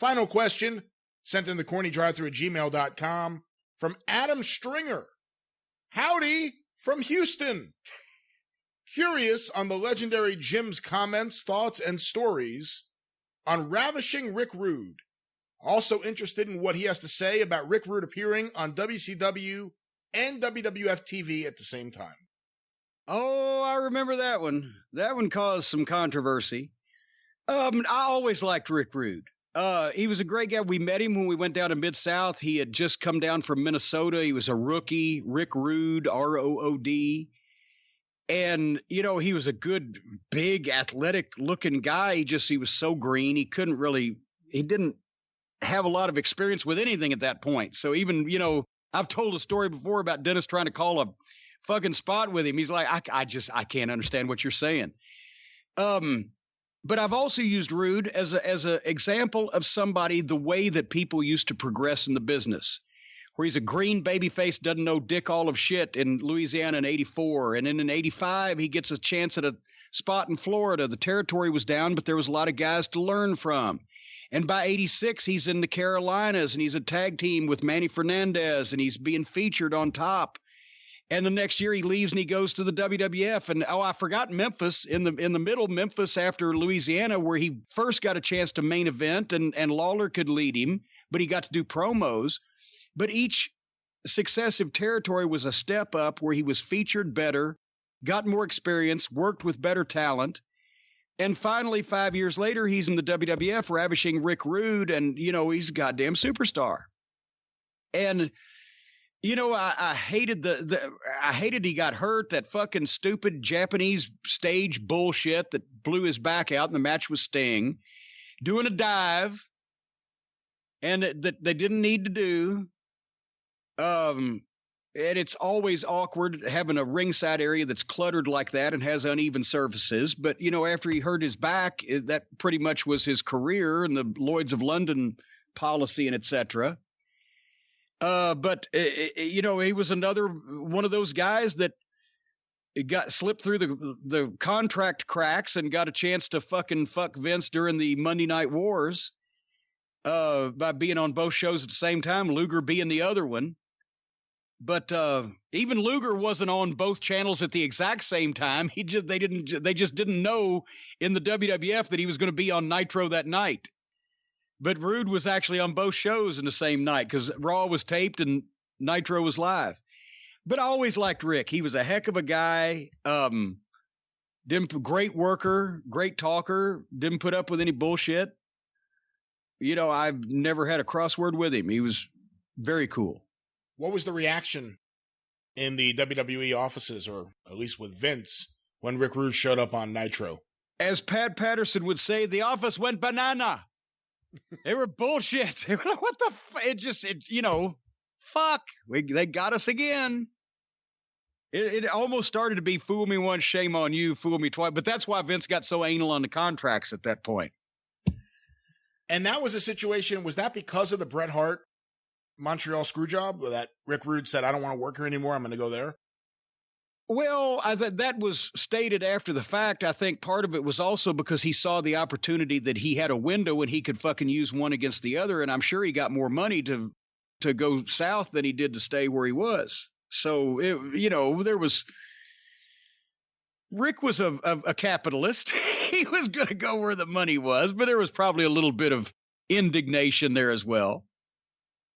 Final question, sent in the CornyDriveThru at gmail.com from Adam Stringer. Howdy from Houston. Curious on the legendary Jim's comments, thoughts, and stories on Ravishing Rick Rude. Also interested in what he has to say about Rick Rude appearing on WCW and WWF TV at the same time. Oh, I remember that one. That one caused some controversy. I always liked Rick Rude. He was a great guy. We met him when we went down to Mid-South. He had just come down from Minnesota. He was a rookie, Rick Rude, R-O-O-D. And, you know, he was a good, big, athletic-looking guy. He was so green. He didn't have a lot of experience with anything at that point. So even, you know, I've told a story before about Dennis trying to call a fucking spot with him. He's like, I can't understand what you're saying. But I've also used Rude as a example of somebody, the way that people used to progress in the business, where he's a green babyface, doesn't know dick all of shit in Louisiana in 84. And then in 85, he gets a chance at a spot in Florida. The territory was down, but there was a lot of guys to learn from. And by 86, he's in the Carolinas and he's a tag team with Manny Fernandez and he's being featured on top. And the next year he leaves and he goes to the WWF. And I forgot Memphis in the middle, Memphis after Louisiana, where he first got a chance to main event and Lawler could lead him, but he got to do promos. But each successive territory was a step up where he was featured better, got more experience, worked with better talent. And finally, 5 years later, he's in the WWF, ravishing Rick Rude, and, you know, he's a goddamn superstar. And, you know, I hated I hated he got hurt, that fucking stupid Japanese stage bullshit that blew his back out in the match with Sting, doing a dive, and that they didn't need to do. And it's always awkward having a ringside area that's cluttered like that and has uneven surfaces. But, you know, after he hurt his back, that pretty much was his career and the Lloyds of London policy and et cetera. But you know, he was another one of those guys that got slipped through the contract cracks and got a chance to fucking fuck Vince during the Monday Night Wars by being on both shows at the same time, Luger being the other one. But even Luger wasn't on both channels at the exact same time. They just didn't know in the WWF that he was going to be on Nitro that night. But Rude was actually on both shows in the same night because Raw was taped and Nitro was live. But I always liked Rick. He was a heck of a guy. Great worker, great talker, didn't put up with any bullshit. You know, I've never had a crossword with him. He was very cool. What was the reaction in the WWE offices, or at least with Vince, when Rick Rude showed up on Nitro? As Pat Patterson would say, the office went banana. They were bullshit. What the fuck. They got us again. It almost started to be fool me once, shame on you, fool me twice. But that's why Vince got so anal on the contracts at that point. And that was a situation, was that because of the Bret Hart Montreal screw job that Rick Rude said, I don't want to work here anymore, I'm going to go there? Well, that was stated after the fact. I think part of it was also because he saw the opportunity that he had a window and he could fucking use one against the other. And I'm sure he got more money to go south than he did to stay where he was. So, Rick was a capitalist. He was going to go where the money was, but there was probably a little bit of indignation there as well.